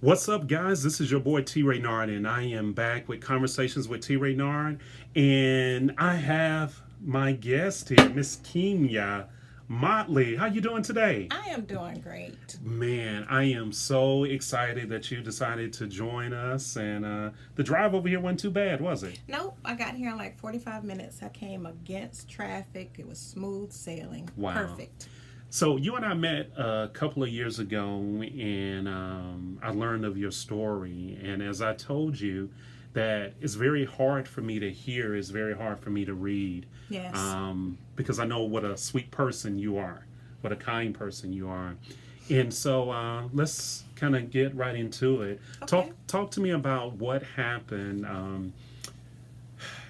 What's up, guys? This is your boy TRaynard, and I am back with Conversations with TRaynard. And I have my guest here, Miss Kimya Motley. How you doing today? I am doing great. Man, I am so excited that you decided to join us. And the drive over here wasn't too bad, was it? Nope, I got here in like 45 minutes. I came against traffic. It was smooth sailing. Wow. Perfect. So you and I met a couple of years ago, and I learned of your story. And as I told you, that it's very hard for me to hear, it's very hard for me to read, Yes. because I know what a sweet person you are, what a kind person you are. And so let's kind of get right into it. Okay. Talk to me about what happened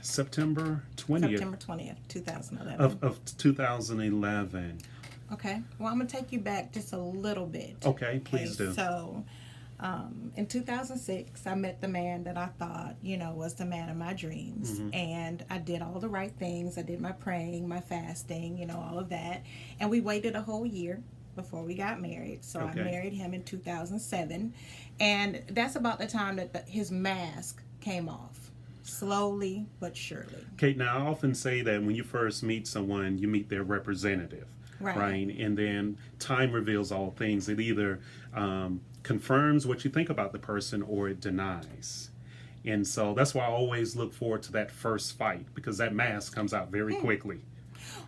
September 20th September 20th, 2011. of 2011. Okay. Well, I'm going to take you back just a little bit. Okay, please do. So, in 2006, I met the man that I thought, was the man of my dreams. Mm-hmm. And I did all the right things. I did my praying, my fasting, all of that. And we waited a whole year before we got married. So Okay. I married him in 2007. And that's about the time that his mask came off. Slowly but surely. Okay, now I often say that when you first meet someone, you meet their representative. Right. And then time reveals all things. It either confirms what you think about the person or it denies. And so that's why I always look forward to that first fight, because that mask comes out very quickly.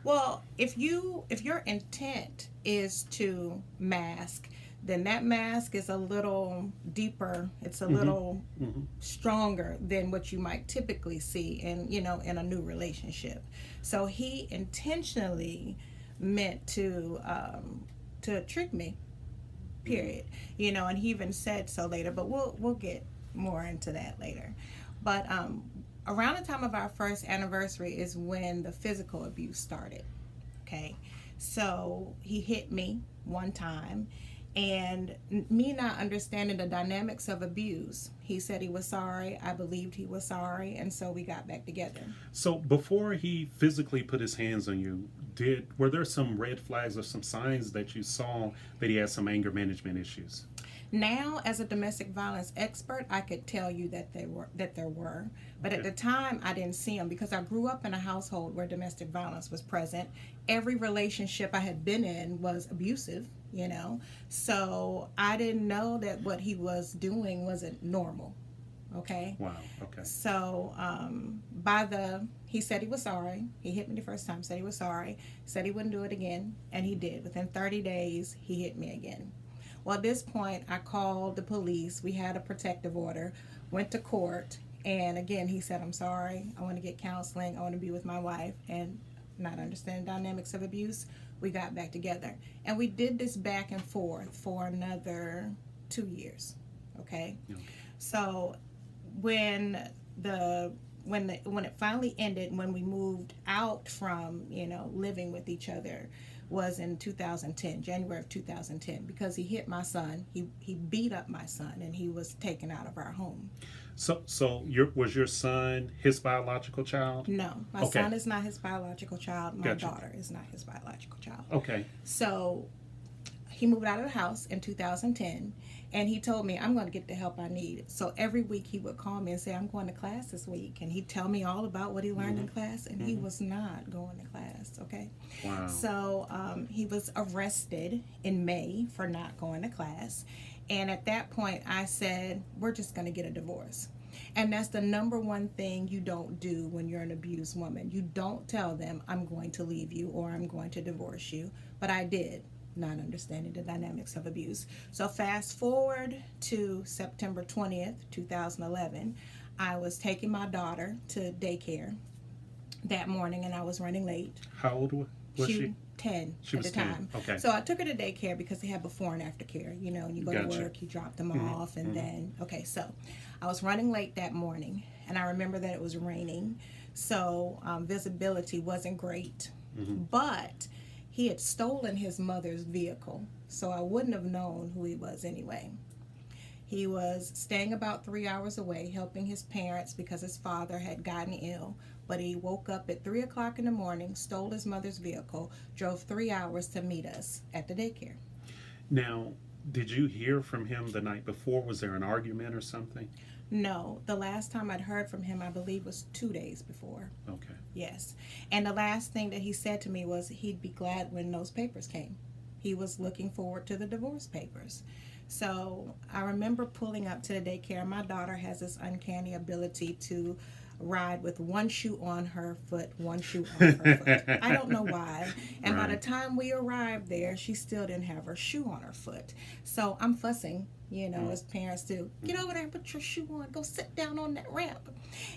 Well, if your intent is to mask, then that mask is a little deeper. It's a little stronger than what you might typically see in a new relationship. So he intentionally meant to trick me. Period. And he even said so later, but we'll get more into that later. But around the time of our first anniversary is when the physical abuse started. Okay, so he hit me one time, and me not understanding the dynamics of abuse, he said he was sorry. I believed he was sorry, and so we got back together. So before he physically put his hands on you, were there some red flags or some signs that you saw that he had some anger management issues? Now, as a domestic violence expert, I could tell you that there were, but at the time I didn't see them because I grew up in a household where domestic violence was present. Every relationship I had been in was abusive, so I didn't know that what he was doing wasn't normal. Okay. Wow. Okay. So he said he was sorry. He hit me the first time, said he was sorry, said he wouldn't do it again, and he did. Within 30 days, he hit me again. Well, at this point, I called the police. We had a protective order, went to court, and again, he said, I'm sorry. I want to get counseling. I want to be with my wife, and not understand dynamics of abuse. We got back together, and we did this back and forth for another 2 years. Okay. So when it finally ended, when we moved out from living with each other, was in 2010, January of 2010, because he hit my son. He beat up my son, and he was taken out of our home. So was your son his biological child? No, my Okay. son is not his biological child. My Gotcha. daughter is not his biological child. Okay. So he moved out of the house in 2010, and he told me, I'm going to get the help I need. So every week he would call me and say, I'm going to class this week. And he'd tell me all about what he learned in class, and he was not going to class, okay? Wow. So he was arrested in May for not going to class. And at that point, I said, we're just going to get a divorce. And that's the number one thing you don't do when you're an abused woman. You don't tell them, I'm going to leave you or I'm going to divorce you. But I did, not understanding the dynamics of abuse. So fast forward to September 20th, 2011, I was taking my daughter to daycare that morning, and I was running late. How old was she? 10 She at was the 10. time. Okay. So I took her to daycare because they had before and after care. You go Gotcha. to work, you drop them off, and then, so I was running late that morning, and I remember that it was raining, so visibility wasn't great. But he had stolen his mother's vehicle, so I wouldn't have known who he was anyway. He was staying about 3 hours away, helping his parents because his father had gotten ill. But he woke up at 3 o'clock in the morning, stole his mother's vehicle, drove 3 hours to meet us at the daycare. Now, Did you hear from him the night before? Was there an argument or something? No, the last time I'd heard from him, I believe, was 2 days before. Okay. Yes. And the last thing that he said to me was he'd be glad when those papers came. He was looking forward to the divorce papers. So I remember pulling up to the daycare. My daughter has this uncanny ability to ride with one shoe on her foot, one shoe off her foot. I don't know why. And by the Right. time we arrived there, she still didn't have her shoe on her foot. So I'm fussing, as parents do. Get over there and put your shoe on. Go sit down on that ramp.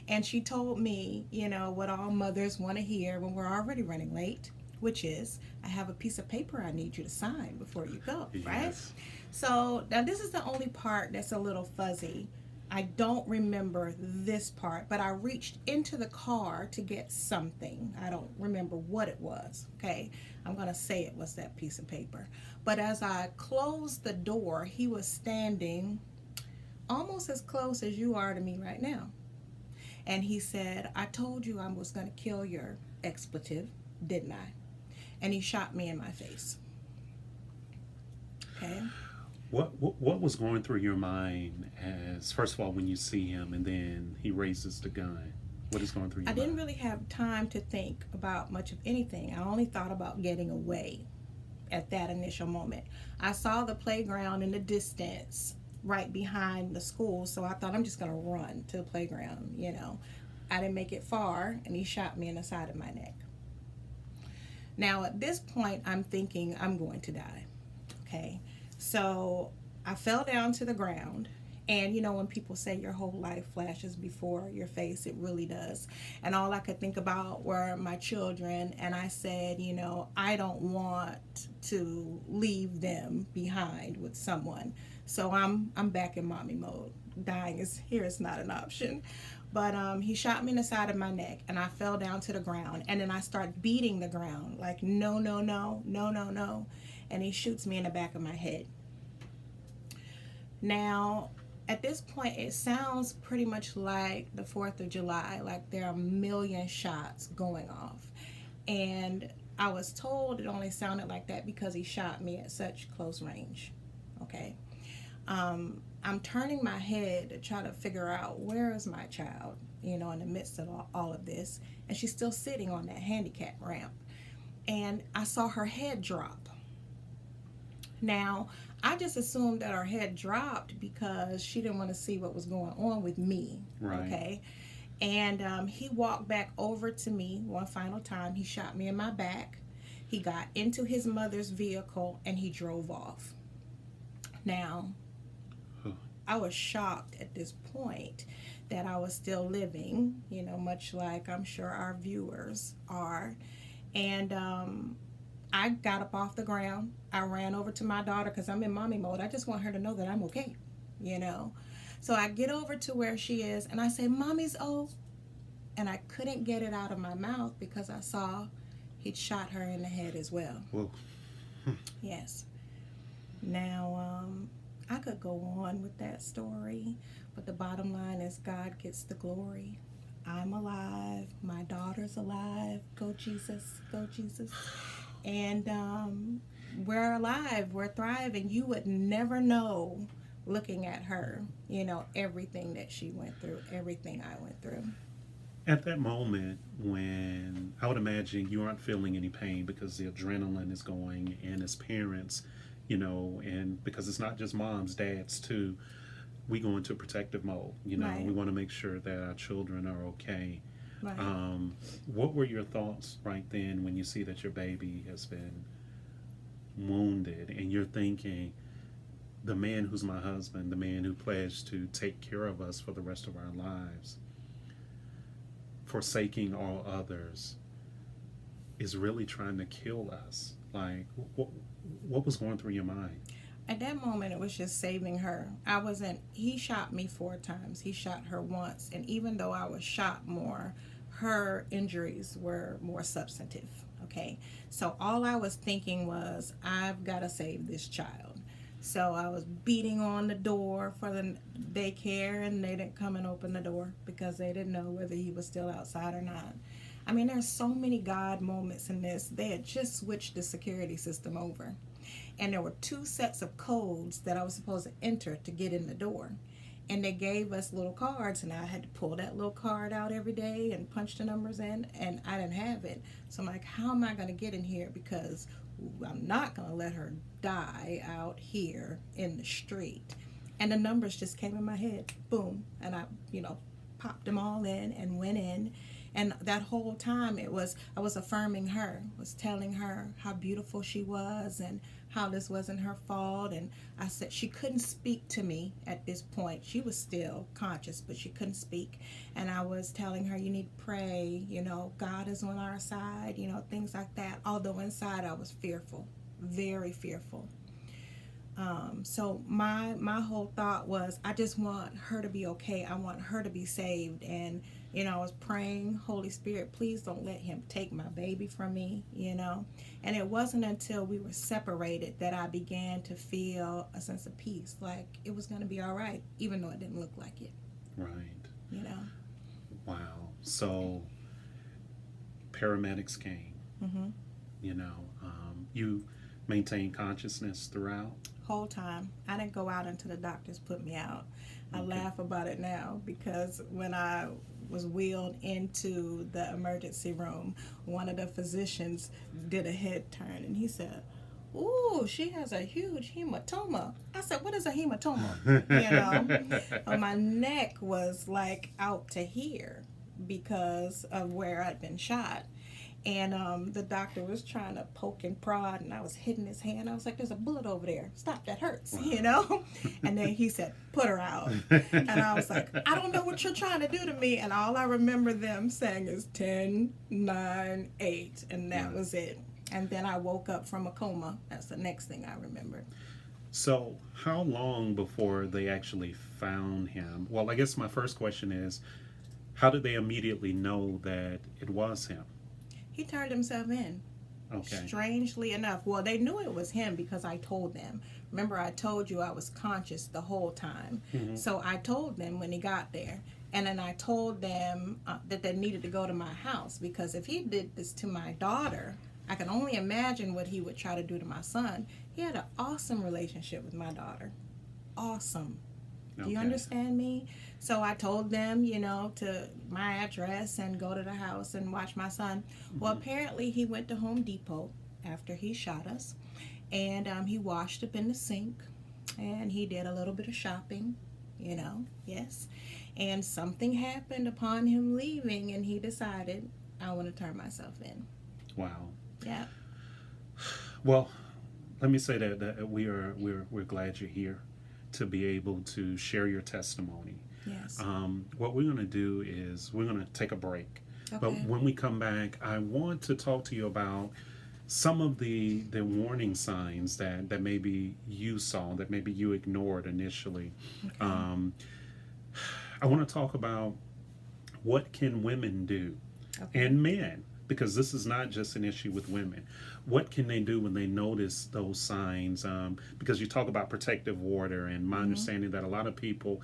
And she told me, what all mothers want to hear when we're already running late, which is, I have a piece of paper I need you to sign before you go, right? Yes. So now this is the only part that's a little fuzzy. I don't remember this part, but I reached into the car to get something. I don't remember what it was, okay? I'm going to say it was that piece of paper. But as I closed the door, he was standing almost as close as you are to me right now. And he said, I told you I was going to kill your expletive, didn't I? And he shot me in my face. Okay? What was going through your mind as, first of all, when you see him and then he raises the gun? What is going through your I mind? didn't really have time to think about much of anything. I only thought about getting away at that initial moment. I saw the playground in the distance right behind the school, so I thought I'm just going to run to the playground, I didn't make it far, and he shot me in the side of my neck. Now, at this point, I'm thinking I'm going to die, okay? So I fell down to the ground, and when people say your whole life flashes before your face, it really does. And all I could think about were my children, and I said, I don't want to leave them behind with someone. So I'm back in mommy mode. Dying is not an option. But he shot me in the side of my neck, and I fell down to the ground, and then I start beating the ground like no, no, no, no, no, no, and he shoots me in the back of my head. Now, at this point, it sounds pretty much like the 4th of July, like there are a million shots going off. And I was told it only sounded like that because he shot me at such close range. Okay. I'm turning my head to try to figure out where is my child, in the midst of all of this. And she's still sitting on that handicap ramp. And I saw her head drop. Now, I just assumed that her head dropped because she didn't want to see what was going on with me. Right. Okay. And he walked back over to me one final time. He shot me in my back. He got into his mother's vehicle and he drove off. Now, I was shocked at this point that I was still living, much like I'm sure our viewers are. And I got up off the ground. I ran over to my daughter because I'm in mommy mode. I just want her to know that I'm okay, So I get over to where she is and I say, Mommy's old. And I couldn't get it out of my mouth because I saw he'd shot her in the head as well. Whoa. Yes. Now, I could go on with that story, but the bottom line is God gets the glory. I'm alive. My daughter's alive. Go Jesus. Go Jesus. And we're alive. We're thriving. You would never know looking at her, everything that she went through, everything I went through. At that moment, when I would imagine you aren't feeling any pain because the adrenaline is going, and as parents, and because it's not just moms, dads too, we go into protective mode. Right. We want to make sure that our children are okay. Right. What were your thoughts right then when you see that your baby has been wounded and you're thinking, the man who's my husband, the man who pledged to take care of us for the rest of our lives, forsaking all others, is really trying to kill us? Like, what was going through your mind? At that moment, it was just saving her. He shot me 4 times. He shot her once. And even though I was shot more, her injuries were more substantive. Okay. So all I was thinking was, I've got to save this child. So I was beating on the door for the daycare, and they didn't come and open the door because they didn't know whether he was still outside or not. I mean, there's so many God moments in this. They had just switched the security system over. And there were 2 sets of codes that I was supposed to enter to get in the door. And they gave us little cards, and I had to pull that little card out every day and punch the numbers in, and I didn't have it. So I'm like, how am I going to get in here? Because I'm not going to let her die out here in the street. And the numbers just came in my head, boom, and I, popped them all in and went in. And that whole time I was affirming her, was telling her how beautiful she was and how this wasn't her fault. And I said she couldn't speak to me at this point. She was still conscious, but she couldn't speak. And I was telling her, you need to pray, God is on our side, things like that. Although inside I was fearful, very fearful. So my whole thought was, I just want her to be okay. I want her to be saved. And I was praying, Holy Spirit, please don't let him take my baby from me, And it wasn't until we were separated that I began to feel a sense of peace, like it was going to be all right, even though it didn't look like it. Right. Wow. So paramedics came. Mm-hmm. You maintained consciousness throughout? Whole time. I didn't go out until the doctors put me out. I laugh about it now because when I was wheeled into the emergency room, one of the physicians did a head turn and he said, "Ooh, she has a huge hematoma." I said, "What is a hematoma?" My neck was like out to here because of where I'd been shot. And the doctor was trying to poke and prod, and I was hitting his hand. I was like, "There's a bullet over there. Stop, that hurts," And then he said, "Put her out." And I was like, "I don't know what you're trying to do to me." And all I remember them saying is 10, 9, 8, and that was it. And then I woke up from a coma. That's the next thing I remember. So how long before they actually found him? Well, I guess my first question is, how did they immediately know that it was him? He turned himself in. Okay. Strangely enough. Well, they knew it was him because I told them. Remember, I told you I was conscious the whole time. Mm-hmm. So I told them when he got there. And then I told them that they needed to go to my house because if he did this to my daughter, I can only imagine what he would try to do to my son. He had an awesome relationship with my daughter. Awesome. Do you understand me? So I told them, to my address and go to the house and watch my son. Well, apparently he went to Home Depot after he shot us, and he washed up in the sink, and he did a little bit of shopping, yes. And something happened upon him leaving, and he decided, I want to turn myself in. Wow. Yeah. Well, let me say that we're glad you're here to be able to share your testimony. Yes. What we're going to do is we're going to take a break. Okay. But when we come back, I want to talk to you about some of the warning signs that maybe you saw, that maybe you ignored initially. Okay. I want to talk about what can women do and men, because this is not just an issue with women. What can they do when they notice those signs? Because you talk about protective order, and my understanding that a lot of people,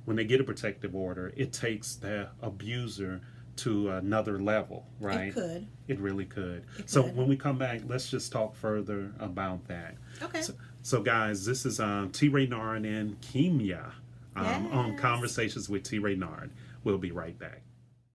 when they get a protective order, it takes the abuser to another level, right? It could. It really could. So when we come back, let's just talk further about that. Okay. So guys, this is TRaynard and Kimya on Conversations with TRaynard. We'll be right back.